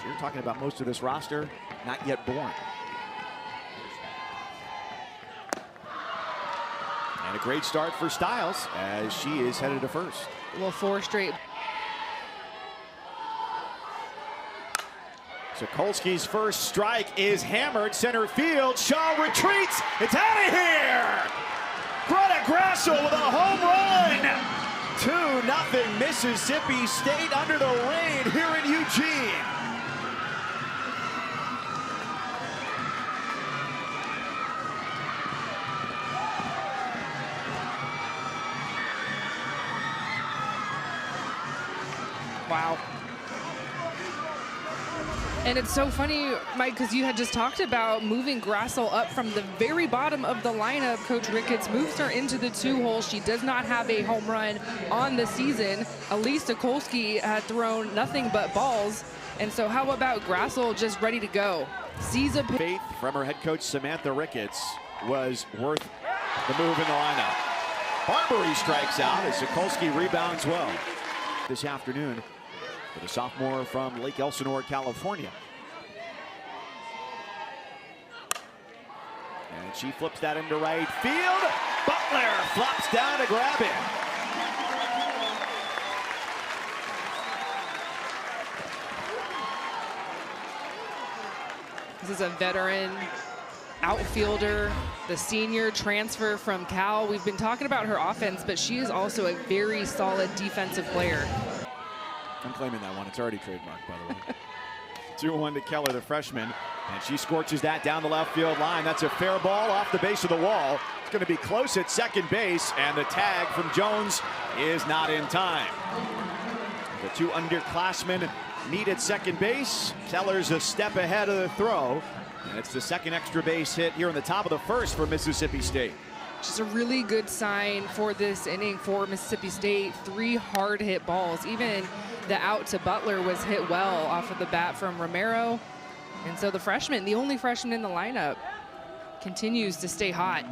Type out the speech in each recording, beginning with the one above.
You're talking about most of this roster not yet born. And a great start for Stiles as she is headed to first. Well, 4 straight. Sokolski's first strike is hammered center field. Shaw retreats. It's out of here. Greta Grassel with a home run. 2-0 Mississippi State under the rain here in Eugene. Wow. And it's so funny, Mike, because you had just talked about moving Grassel up from the very bottom of the lineup. Coach Ricketts moves her into the 2-hole. She does not have a home run on the season. Elise Sokolski had thrown nothing but balls. And so how about Grassel just ready to go? Sees a faith from her head coach Samantha Ricketts was worth the move in the lineup. Barbary strikes out as Sokolski rebounds well this afternoon for the sophomore from Lake Elsinore, California. And she flips that into right field. Butler flops down to grab it. This is a veteran outfielder, the senior transfer from Cal. We've been talking about her offense, but she is also a very solid defensive player. I'm claiming that one. It's already trademarked, by the way. 2-1 to Keller, the freshman. And she scorches that down the left field line. That's a fair ball off the base of the wall. It's going to be close at second base. And the tag from Jones is not in time. The 2 underclassmen meet at second base. Keller's a step ahead of the throw. And it's the second extra base hit here in the top of the first for Mississippi State. Just a really good sign for this inning for Mississippi State. 3 hard hit balls. Even the out to Butler was hit well off of the bat from Romero. And so the freshman, the only freshman in the lineup, continues to stay hot.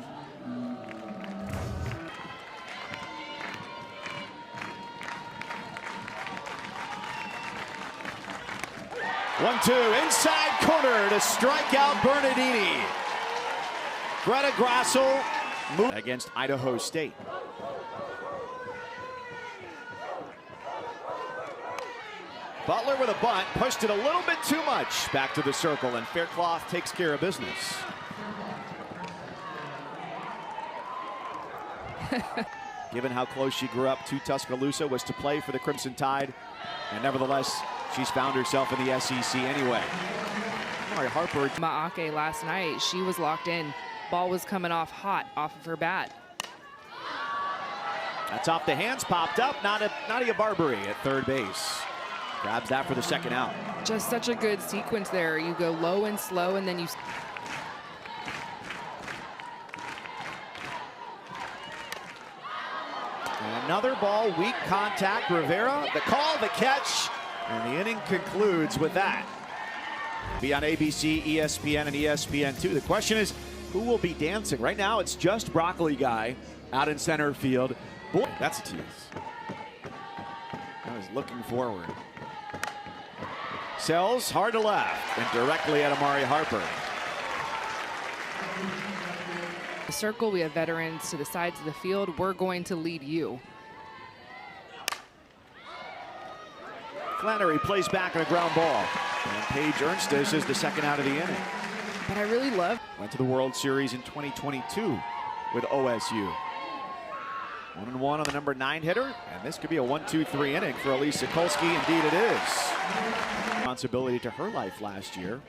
One-two inside corner to strike out Bernardini. Greta Grassel against Idaho State. Butler with a bunt, pushed it a little bit too much. Back to the circle, and Faircloth takes care of business. Given how close she grew up to Tuscaloosa, was to play for the Crimson Tide, and nevertheless, she's found herself in the SEC anyway. Mari Harper. Maake last night, she was locked in. Ball was coming off hot off of her bat. That's off the hands, popped up. Nadia Barbary at third base. Grabs that for the second out. Just such a good sequence there. You go low and slow, and then you... And another ball, weak contact. Rivera, the call, the catch, and the inning concludes with that. Be on ABC, ESPN, and ESPN2. The question is, who will be dancing? Right now, it's just Broccoli Guy out in center field. Boy, that's a tease. I was looking forward. Sells hard to left and directly at Amari Harper. The circle, we have veterans to the sides of the field. We're going to lead you. Flannery plays back on a ground ball. And Paige Ernstes is the second out of the inning. But I really love... Went to the World Series in 2022 with OSU. 1-1 on the number 9 hitter, and this could be a 1-2-3 inning for Elise Sokolski. Indeed it is. Responsibility to her life last year.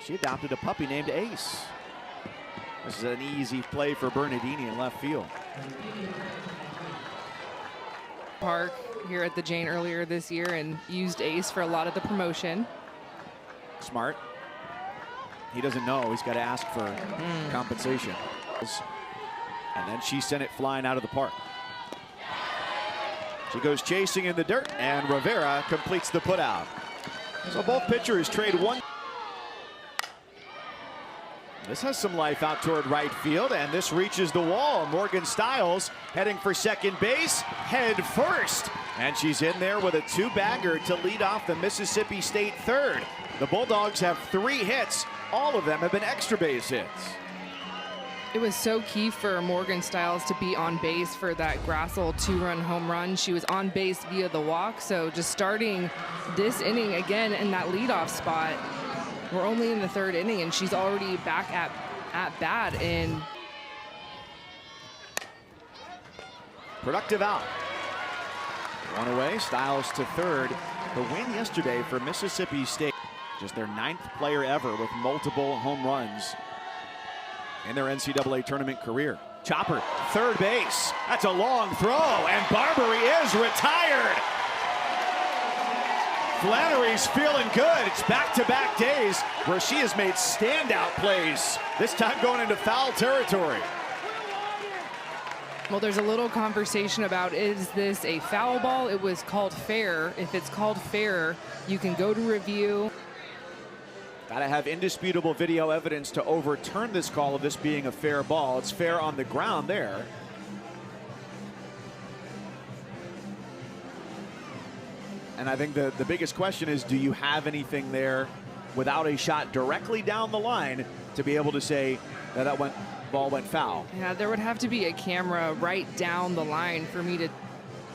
She adopted a puppy named Ace. This is an easy play for Bernardini in left field. Park here at the Jane earlier this year and used Ace for a lot of the promotion. Smart. He doesn't know. He's got to ask for compensation. And then she sent it flying out of the park. She goes chasing in the dirt, and Rivera completes the putout. So both pitchers trade one. This has some life out toward right field, and this reaches the wall. Morgan Stiles heading for second base, head first. And she's in there with a two-bagger to lead off the Mississippi State third. The Bulldogs have 3 hits. All of them have been extra base hits. It was so key for Morgan Stiles to be on base for that Grassel 2-run home run. She was on base via the walk, so just starting this inning again in that leadoff spot. We're only in the 3rd inning, and she's already back at bat. And productive out. One away, Stiles to third. The win yesterday for Mississippi State. Just their 9th player ever with multiple home runs in their NCAA tournament career. Chopper, third base. That's a long throw, and Barbary is retired. Flannery's feeling good. It's back-to-back days where she has made standout plays, this time going into foul territory. well, there's a little conversation about, is this a foul ball? It was called fair. If it's called fair, you can go to review. Gotta have indisputable video evidence to overturn this call of this being a fair ball. It's fair on the ground there. And I think the biggest question is, do you have anything there without a shot directly down the line to be able to say that ball went foul? Yeah, there would have to be a camera right down the line for me to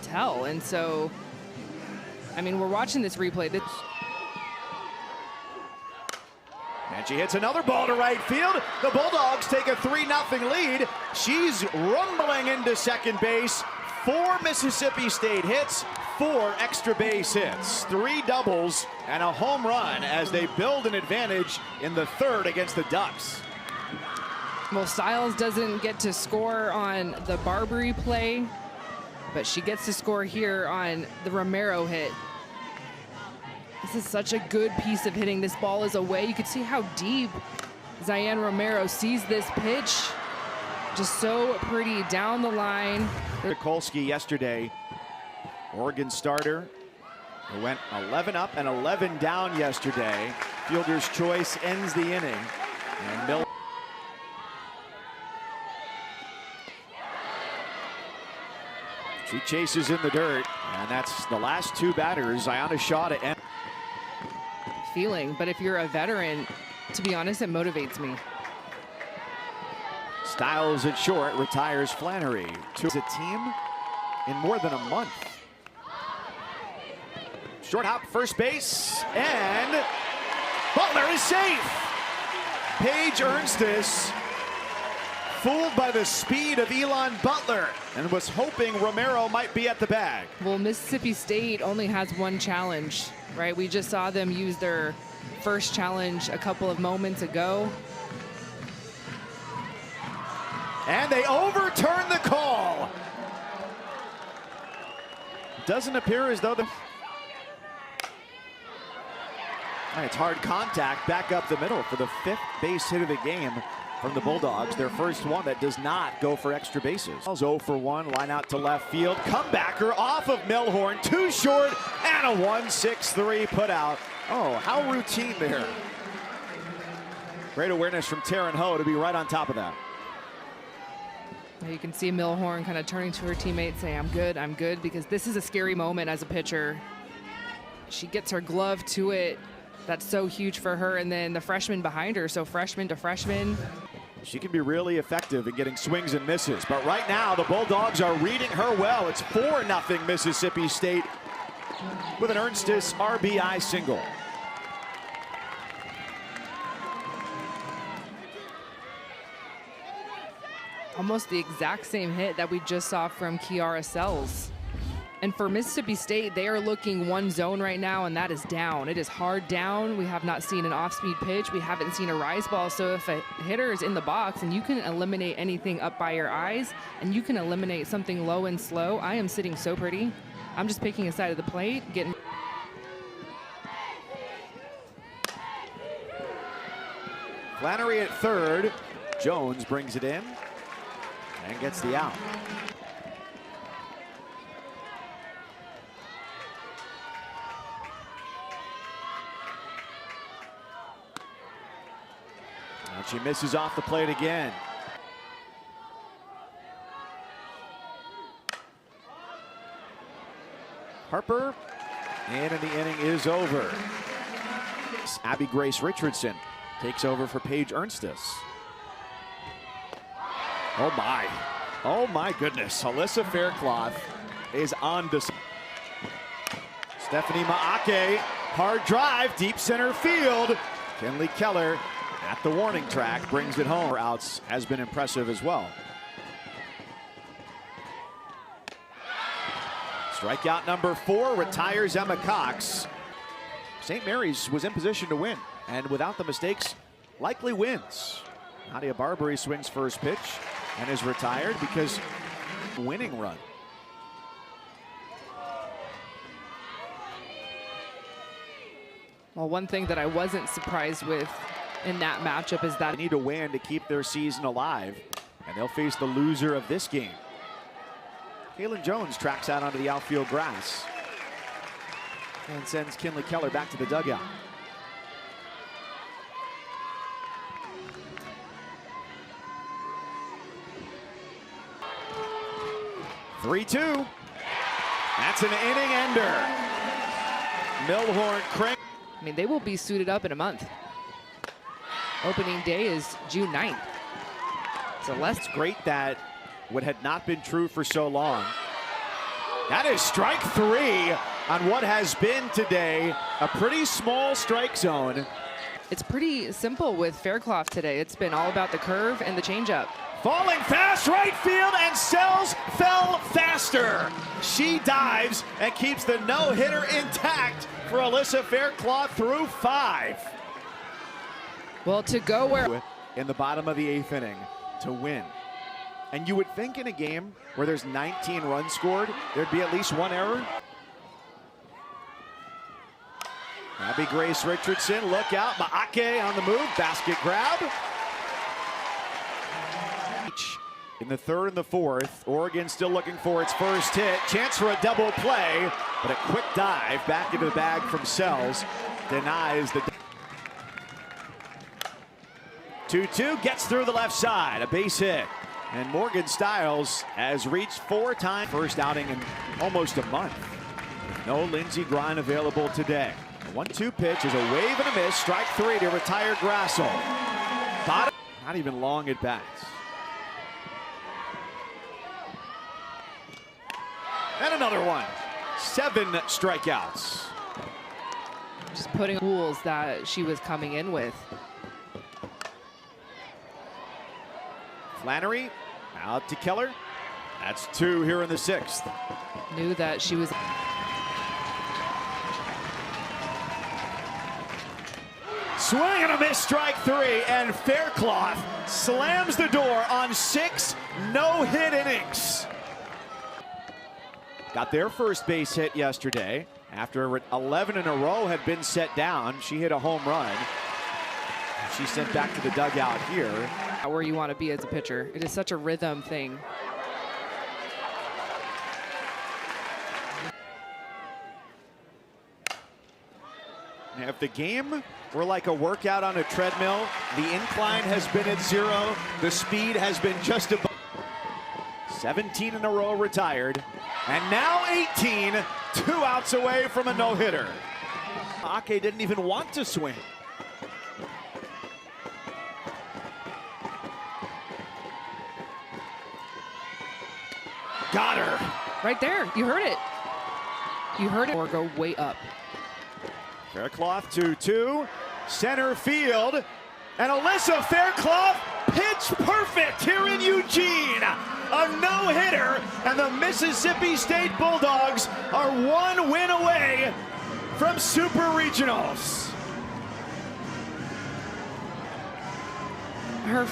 tell. And so, I mean, we're watching this replay. And she hits another ball to right field. The Bulldogs take a 3-0 lead. She's rumbling into second base. 4 Mississippi State hits, 4 extra base hits, 3 doubles, and a home run as they build an advantage in the 3rd against the Ducks. Well, Stiles doesn't get to score on the Barbary play, but she gets to score here on the Romero hit. This is such a good piece of hitting. This ball is away. You can see how deep Zion Romero sees this pitch. Just so pretty down the line. Mikulski yesterday, Oregon starter, who went 11 up and 11 down yesterday. Fielder's choice ends the inning. And Miller. She chases in the dirt, and that's the last 2 batters. Ayanna Shaw to end. Feeling, but if you're a veteran, to be honest, it motivates me. Stiles at short, retires Flannery. To a team in more than a month. Short hop, first base, and Butler is safe. Paige Ernstis, fooled by the speed of Elon Butler, and was hoping Romero might be at the bag. Well, Mississippi State only has 1 challenge, right? We just saw them use their first challenge a couple of moments ago. And they overturn the call. Doesn't appear as though it's hard contact back up the middle for the 5th base hit of the game from the Bulldogs. Their first one that does not go for extra bases. 0 for 1, line out to left field. Comebacker off of Milhorn, too short, and a 1-6-3 put out. Oh, how routine there. Great awareness from Taryn Ho to be right on top of that. You can see Milhorn kind of turning to her teammates saying, I'm good, because this is a scary moment as a pitcher. She gets her glove to it. That's so huge for her. And then the freshman behind her, so freshman to freshman. She can be really effective in getting swings and misses. But right now, the Bulldogs are reading her well. It's 4-0 Mississippi State with an Ernstis RBI single. Almost the exact same hit that we just saw from Kiara Sells. And for Mississippi State, they are looking 1 zone right now, and that is down. It is hard down. We have not seen an off-speed pitch. We haven't seen a rise ball. So if a hitter is in the box and you can eliminate anything up by your eyes and you can eliminate something low and slow, I am sitting so pretty. I'm just picking a side of the plate, getting. Flannery at third. Jones brings it in and gets the out. And she misses off the plate again. Harper, and the inning is over. Abby Grace Richardson takes over for Paige Ernstis. Oh my goodness. Alyssa Faircloth is on to Stephanie Maake. Hard drive, deep center field. Kinley Keller at the warning track brings it home. Outs has been impressive as well. Strikeout number 4 retires Emma Cox. St. Mary's was in position to win, and without the mistakes, likely wins. Nadia Barbary swings first pitch and is retired because winning run. Well, one thing that I wasn't surprised with in that matchup is that they need to win to keep their season alive, and they'll face the loser of this game. Kaylin Jones tracks out onto the outfield grass and sends Kinley Keller back to the dugout. "3-2. That's an inning ender. Milhorn Crane. I mean, they will be suited up in a month. Opening day is June 9th. So It's great that what had not been true for so long. That is strike 3 on what has been today a pretty small strike zone. It's pretty simple with Faircloth today. It's been all about the curve and the changeup. Falling fast, right field, and Sells fell faster. She dives and keeps the no-hitter intact for Alyssa Faircloth through 5. Well, to go where in the bottom of the 8th inning to win. And you would think in a game where there's 19 runs scored, there'd be at least one error. Abby Grace Richardson, look out. Maake on the move, basket grab. In the 3rd and the 4th, Oregon still looking for its first hit. Chance for a double play, but a quick dive back into the bag from Sells denies the 2-2, gets through the left side, a base hit. And Morgan Stiles has reached 4 times. First outing in almost a month. No Lindsey Grine available today. The 1-2 pitch is a wave and a miss. Strike 3 to retire Grassel. Bottom, not even long at bats. And another one. 7 strikeouts. just putting tools that she was coming in with. Flannery out to Keller. That's 2 here in the 6th. Knew that she was. Swing and a miss, strike 3, and Faircloth slams the door on 6 no-hit innings. Got their first base hit yesterday. After 11 in a row had been set down, she hit a home run. She's sent back to the dugout here. Where you want to be as a pitcher. It is such a rhythm thing. If the game were like a workout on a treadmill, the incline has been at 0. The speed has been just above. 17 in a row retired. And now 18, 2 outs away from a no-hitter. Ake didn't even want to swing. Got her. Right there, you heard it. You heard it or go way up. Faircloth 2-2, center field, and Alyssa Faircloth pitch perfect here in Eugene. A no-hitter, and the Mississippi State Bulldogs are 1 win away from Super Regionals. Her